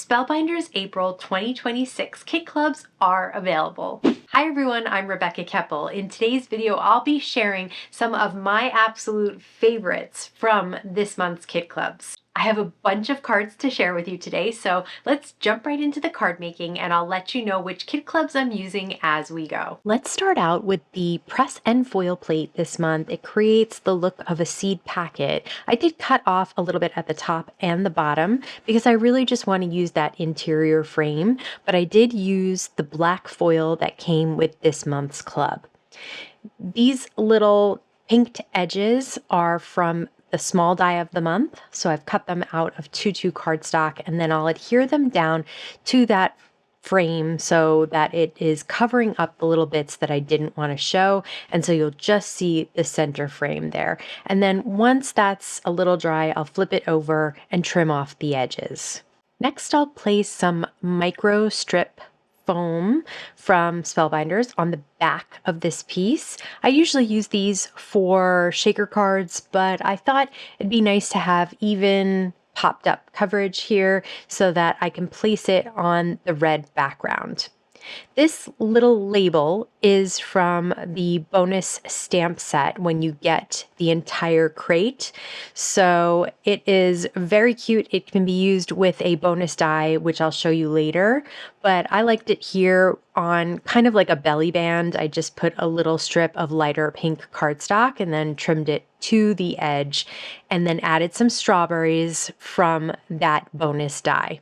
Spellbinders April 2026 Kit Clubs are available. Hi everyone, I'm Rebecca Keppel. In today's video, I'll be sharing some of my absolute favorites from this month's Kit Clubs. I have a bunch of cards to share with you today, so let's jump right into the card making and I'll let you know which Kit Clubs I'm using as we go. Let's start out with the press and foil plate this month. It creates the look of a seed packet. I did cut off a little bit at the top and the bottom because I really just want to use that interior frame, but I did use the black foil that came with this month's club. These little pinked edges are from the small die of the month. So I've cut them out of Tutu cardstock and then I'll adhere them down to that frame so that it is covering up the little bits that I didn't want to show. And so you'll just see the center frame there. And then once that's a little dry, I'll flip it over and trim off the edges. Next, I'll place some micro strip foam from Spellbinders on the back of this piece. I usually use these for shaker cards, but I thought it'd be nice to have even popped up coverage here so that I can place it on the red background. This little label is from the bonus stamp set when you get the entire crate. So it is very cute. It can be used with a bonus die, which I'll show you later, but I liked it here on kind of like a belly band. I just put a little strip of lighter pink cardstock and then trimmed it to the edge and then added some strawberries from that bonus die.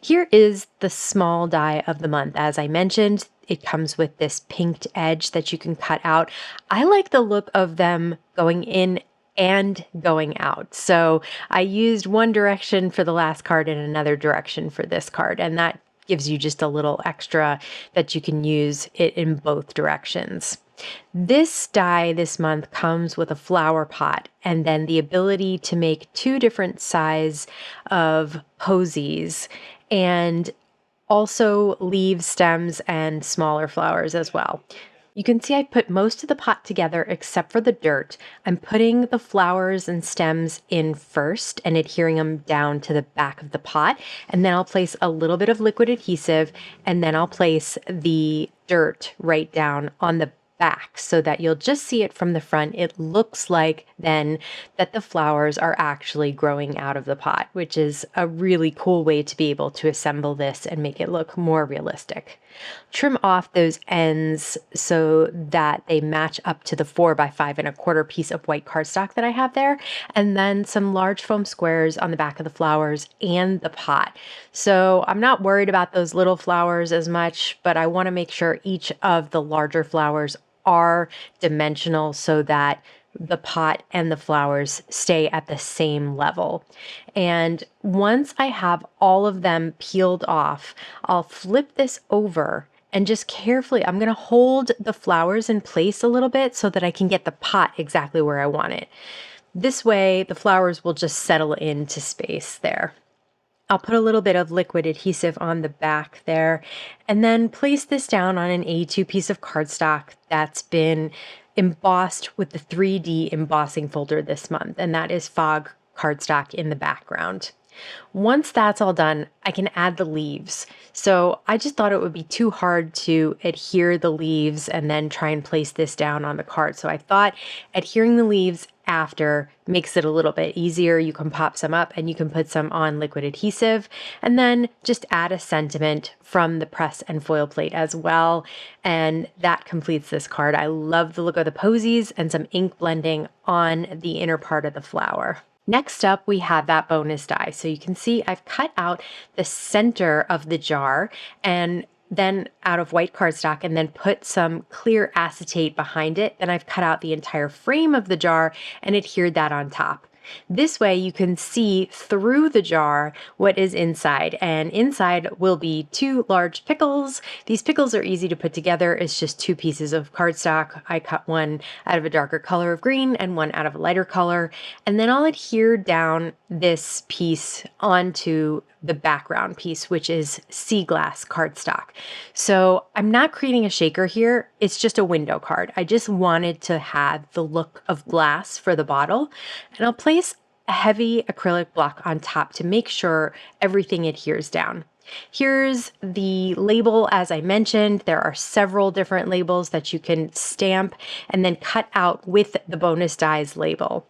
Here is the small die of the month. As I mentioned, it comes with this pinked edge that you can cut out. I like the look of them going in and going out. So I used one direction for the last card and another direction for this card, and that gives you just a little extra that you can use it in both directions. This die this month comes with a flower pot and then the ability to make two different size of posies and also leaves, stems, and smaller flowers as well. You can see I put most of the pot together except for the dirt. I'm putting the flowers and stems in first and adhering them down to the back of the pot. And then I'll place a little bit of liquid adhesive and then I'll place the dirt right down on the back so that you'll just see it from the front. It looks like then that the flowers are actually growing out of the pot, which is a really cool way to be able to assemble this and make it look more realistic. Trim off those ends so that they match up to the 4x5¼ piece of white cardstock that I have there, and then some large foam squares on the back of the flowers and the pot. So I'm not worried about those little flowers as much, but I want to make sure each of the larger flowers are dimensional so that the pot and the flowers stay at the same level. And once I have all of them peeled off, I'll flip this over and just carefully, I'm going to hold the flowers in place a little bit so that I can get the pot exactly where I want it. This way, the flowers will just settle into space there. I'll put a little bit of liquid adhesive on the back there and then place this down on an A2 piece of cardstock that's been embossed with the 3D embossing folder this month, and that is fog cardstock in the background. Once that's all done, I can add the leaves. So I just thought it would be too hard to adhere the leaves and then try and place this down on the card. So I thought adhering the leaves after makes it a little bit easier. You can pop some up and you can put some on liquid adhesive and then just add a sentiment from the press and foil plate as well. And that completes this card. I love the look of the posies and some ink blending on the inner part of the flower. Next up, we have that bonus die. So you can see I've cut out the center of the jar and then out of white cardstock and then put some clear acetate behind it. Then I've cut out the entire frame of the jar and adhered that on top. This way you can see through the jar what is inside, and inside will be two large pickles. These pickles are easy to put together. It's just two pieces of cardstock. I cut one out of a darker color of green and one out of a lighter color, and then I'll adhere down this piece onto the background piece, which is sea glass cardstock. So I'm not creating a shaker here. It's just a window card. I just wanted to have the look of glass for the bottle, and I'll place a heavy acrylic block on top to make sure everything adheres down. Here's the label. As I mentioned, there are several different labels that you can stamp and then cut out with the bonus dies label.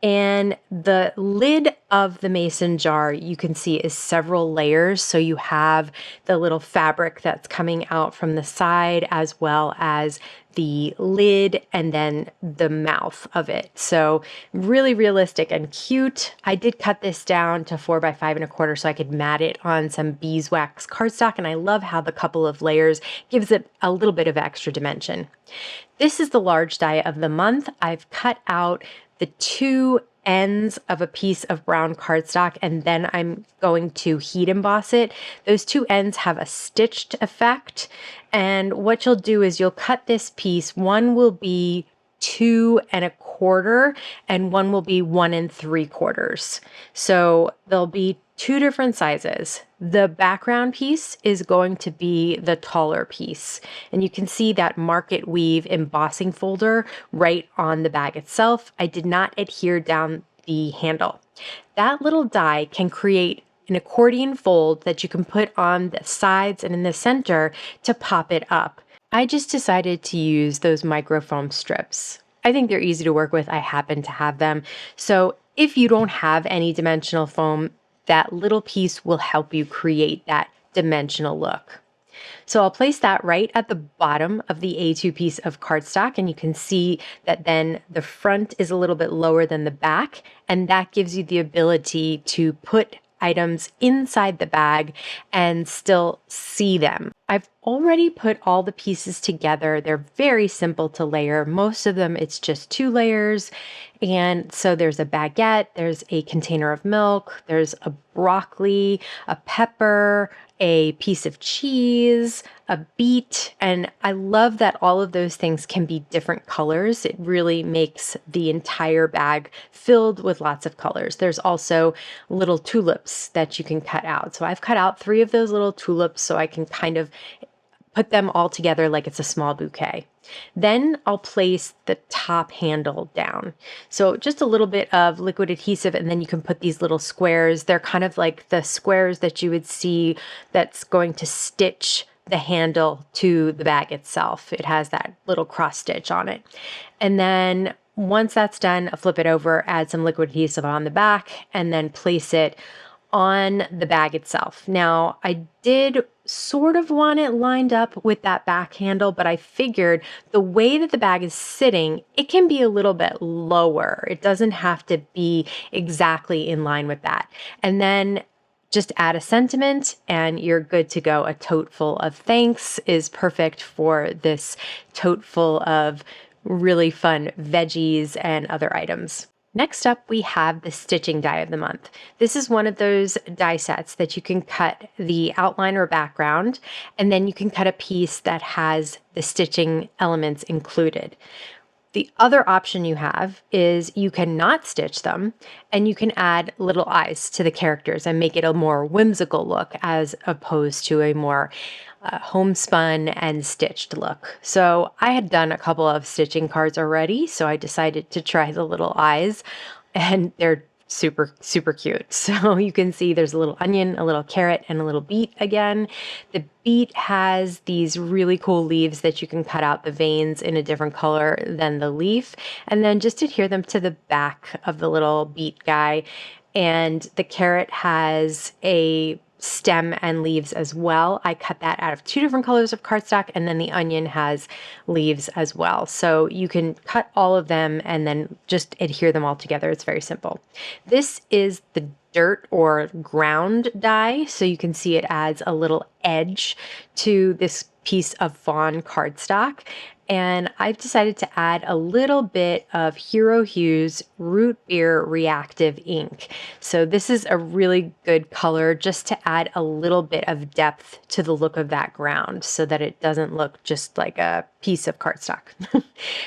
And the lid of the mason jar, you can see, is several layers. So you have the little fabric that's coming out from the side, as well as the lid and then the mouth of it. So really realistic and cute. I did cut this down to 4 by 5 1/4 so I could mat it on some beeswax cardstock. And I love how the couple of layers gives it a little bit of extra dimension. This is the large die of the month. I've cut out the 2 ends of a piece of brown cardstock, and then I'm going to heat emboss it. Those 2 ends have a stitched effect, and what you'll do is you'll cut this piece. One will be 2 1/4 and one will be 1 3/4. So there'll be 2 different sizes. The background piece is going to be the taller piece. And you can see that Market Weave embossing folder right on the bag itself. I did not adhere down the handle. That little die can create an accordion fold that you can put on the sides and in the center to pop it up. I just decided to use those microfoam strips. I think they're easy to work with. I happen to have them. So if you don't have any dimensional foam, that little piece will help you create that dimensional look. So I'll place that right at the bottom of the A2 piece of cardstock, and you can see that then the front is a little bit lower than the back, and that gives you the ability to put items inside the bag and still see them. I've already put all the pieces together. They're very simple to layer. Most of them, it's just 2 layers. And so there's a baguette, there's a container of milk, there's a broccoli, a pepper, a piece of cheese, a beet, and I love that all of those things can be different colors. It really makes the entire bag filled with lots of colors. There's also little tulips that you can cut out. So I've cut out 3 of those little tulips so I can kind of put them all together like it's a small bouquet. Then I'll place the top handle down. So just a little bit of liquid adhesive, and then you can put these little squares. They're kind of like the squares that you would see that's going to stitch the handle to the bag itself. It has that little cross stitch on it. And then once that's done, I'll flip it over, add some liquid adhesive on the back, and then place it on the bag itself. Now, I did sort of want it lined up with that back handle, but I figured the way that the bag is sitting, it can be a little bit lower. It doesn't have to be exactly in line with that. And then just add a sentiment and you're good to go. A tote full of thanks is perfect for this tote full of really fun veggies and other items. Next up, we have the stitching die of the month. This is one of those die sets that you can cut the outline or background, and then you can cut a piece that has the stitching elements included. The other option you have is you can not stitch them, and you can add little eyes to the characters and make it a more whimsical look as opposed to a more homespun and stitched look. So I had done a couple of stitching cards already, so I decided to try the little eyes, and they're super, super cute. So you can see there's a little onion, a little carrot, and a little beet again. The beet has these really cool leaves that you can cut out the veins in a different color than the leaf, and then just adhere them to the back of the little beet guy. And the carrot has a stem and leaves as well. I cut that out of 2 different colors of cardstock, and then the onion has leaves as well. So you can cut all of them and then just adhere them all together. It's very simple. This is the dirt or ground die, so you can see it adds a little edge to this piece of fawn cardstock. And I've decided to add a little bit of Hero Hues Root Beer Reactive ink. So this is a really good color just to add a little bit of depth to the look of that ground so that it doesn't look just like a piece of cardstock.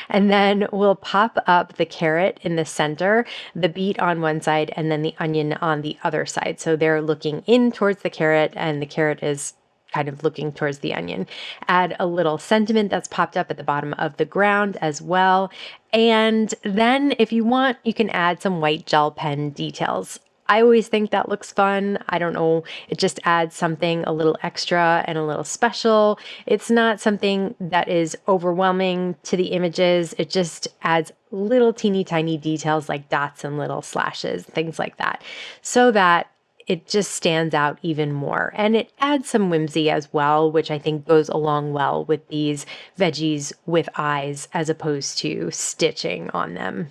And then we'll pop up the carrot in the center, the beet on one side, and then the onion on the other side. So they're looking in towards the carrot, and the carrot is kind of looking towards the onion. Add a little sentiment that's popped up at the bottom of the ground as well. And then if you want, you can add some white gel pen details. I always think that looks fun. I don't know, it just adds something a little extra and a little special. It's not something that is overwhelming to the images. It just adds little teeny tiny details like dots and little slashes, things like that, so that it just stands out even more. And it adds some whimsy as well, which I think goes along well with these veggies with eyes as opposed to stitching on them.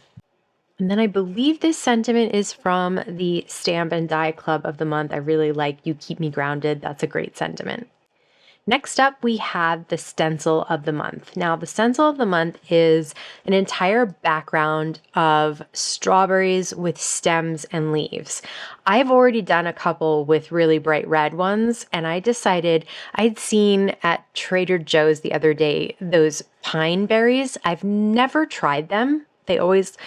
And then I believe this sentiment is from the Stamp and Die Club of the month. I really like "You Keep Me Grounded." That's a great sentiment. Next up, we have the stencil of the month. Now, the stencil of the month is an entire background of strawberries with stems and leaves. I've already done a couple with really bright red ones, and I decided I'd seen at Trader Joe's the other day those pine berries. I've never tried them. They always,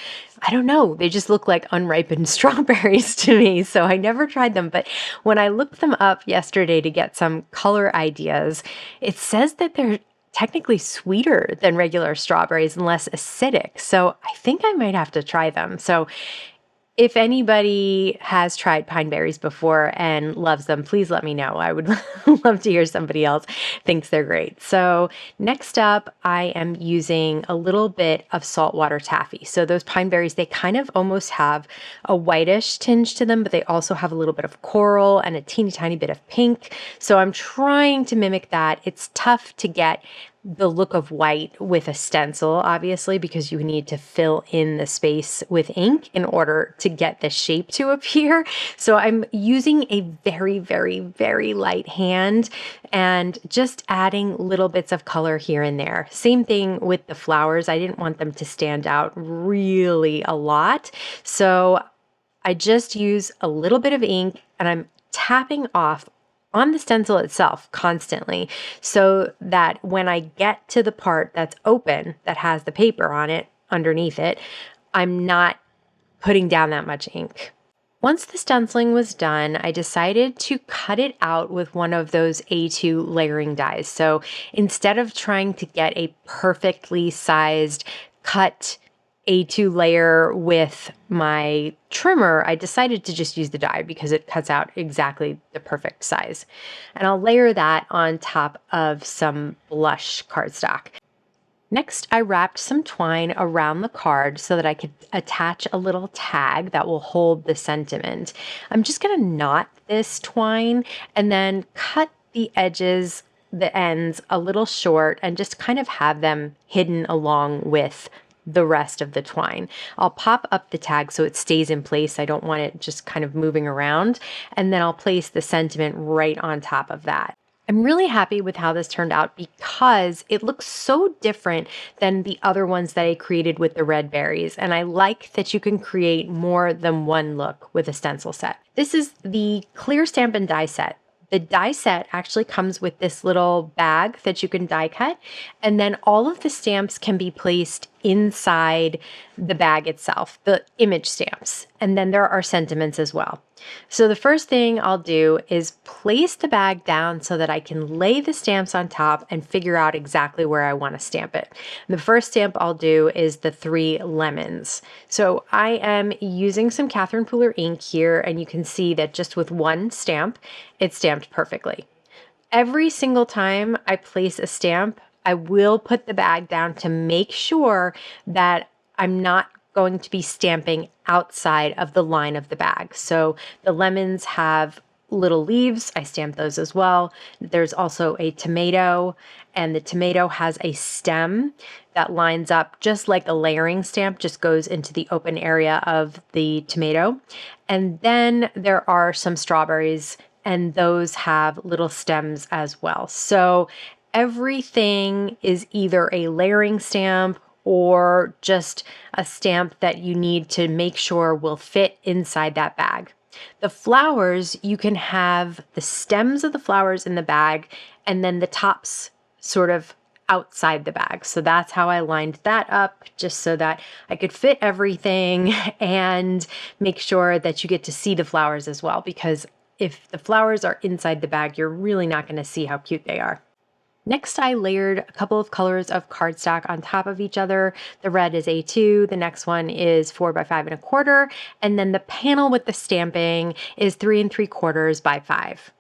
I don't know, they just look like unripened strawberries to me. So I never tried them. But when I looked them up yesterday to get some color ideas, it says that they're technically sweeter than regular strawberries and less acidic. So I think I might have to try them. So if anybody has tried pine berries before and loves them, please let me know. I would love to hear somebody else thinks they're great. So next up, I am using a little bit of saltwater taffy. So those pine berries, they kind of almost have a whitish tinge to them, but they also have a little bit of coral and a teeny tiny bit of pink. So I'm trying to mimic that. It's tough to get the look of white with a stencil, obviously, because you need to fill in the space with ink in order to get the shape to appear. So I'm using a very, very, very light hand and just adding little bits of color here and there. Same thing with the flowers. I didn't want them to stand out really a lot. So I just use a little bit of ink and I'm tapping off on the stencil itself constantly, so that when I get to the part that's open, that has the paper on it underneath it, I'm not putting down that much ink. Once the stenciling was done, I decided to cut it out with one of those A2 layering dies. So instead of trying to get a perfectly sized cut A2 layer with my trimmer, I decided to just use the die because it cuts out exactly the perfect size. And I'll layer that on top of some blush cardstock. Next, I wrapped some twine around the card so that I could attach a little tag that will hold the sentiment. I'm just going to knot this twine and then cut the edges, the ends, a little short and just kind of have them hidden along with the rest of the twine. I'll pop up the tag so it stays in place. I don't want it just kind of moving around. And then I'll place the sentiment right on top of that. I'm really happy with how this turned out because it looks so different than the other ones that I created with the red berries. And I like that you can create more than one look with a stencil set. This is the Clear Stamp and Die set. The die set actually comes with this little bag that you can die cut, and then all of the stamps can be placed inside the bag itself, the image stamps, and then there are sentiments as well. So the first thing I'll do is place the bag down so that I can lay the stamps on top and figure out exactly where I want to stamp it. The first stamp I'll do is the 3 lemons. So I am using some Catherine Pooler ink here, and you can see that just with one stamp, it's stamped perfectly. Every single time I place a stamp, I will put the bag down to make sure that I'm not going to be stamping outside of the line of the bag. So the lemons have little leaves. I stamped those as well. There's also a tomato, and the tomato has a stem that lines up just like a layering stamp, just goes into the open area of the tomato. And then there are some strawberries, and those have little stems as well. So everything is either a layering stamp or just a stamp that you need to make sure will fit inside that bag. The flowers, you can have the stems of the flowers in the bag and then the tops sort of outside the bag. So that's how I lined that up, just so that I could fit everything and make sure that you get to see the flowers as well, because if the flowers are inside the bag, you're really not going to see how cute they are. Next, I layered a couple of colors of cardstock on top of each other. The red is A2, the next one is 4 by 5 1/4, and then the panel with the stamping is 3 3/4 by 5.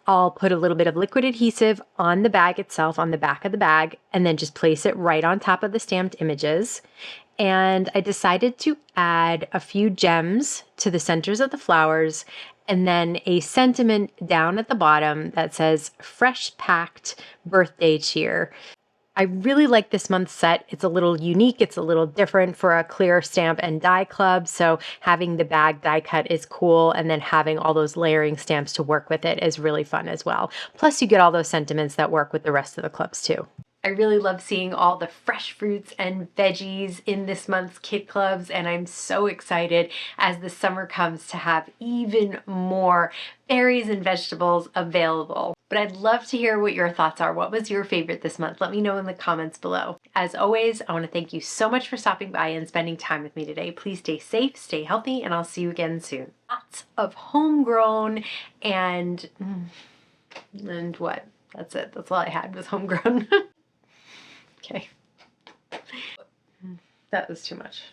I'll put a little bit of liquid adhesive on the bag itself, on the back of the bag, and then just place it right on top of the stamped images. And I decided to add a few gems to the centers of the flowers and then a sentiment down at the bottom that says fresh packed birthday cheer. I really like this month's set. It's a little unique. It's a little different for a clear stamp and die club. So having the bag die cut is cool. And then having all those layering stamps to work with it is really fun as well. Plus you get all those sentiments that work with the rest of the clubs too. I really love seeing all the fresh fruits and veggies in this month's kit clubs, and I'm so excited as the summer comes to have even more berries and vegetables available. But I'd love to hear what your thoughts are. What was your favorite this month? Let me know in the comments below. As always, I want to thank you so much for stopping by and spending time with me today. Please stay safe, stay healthy, and I'll see you again soon. Lots of homegrown and what? That's it. That's all I had was homegrown. Okay. That was too much.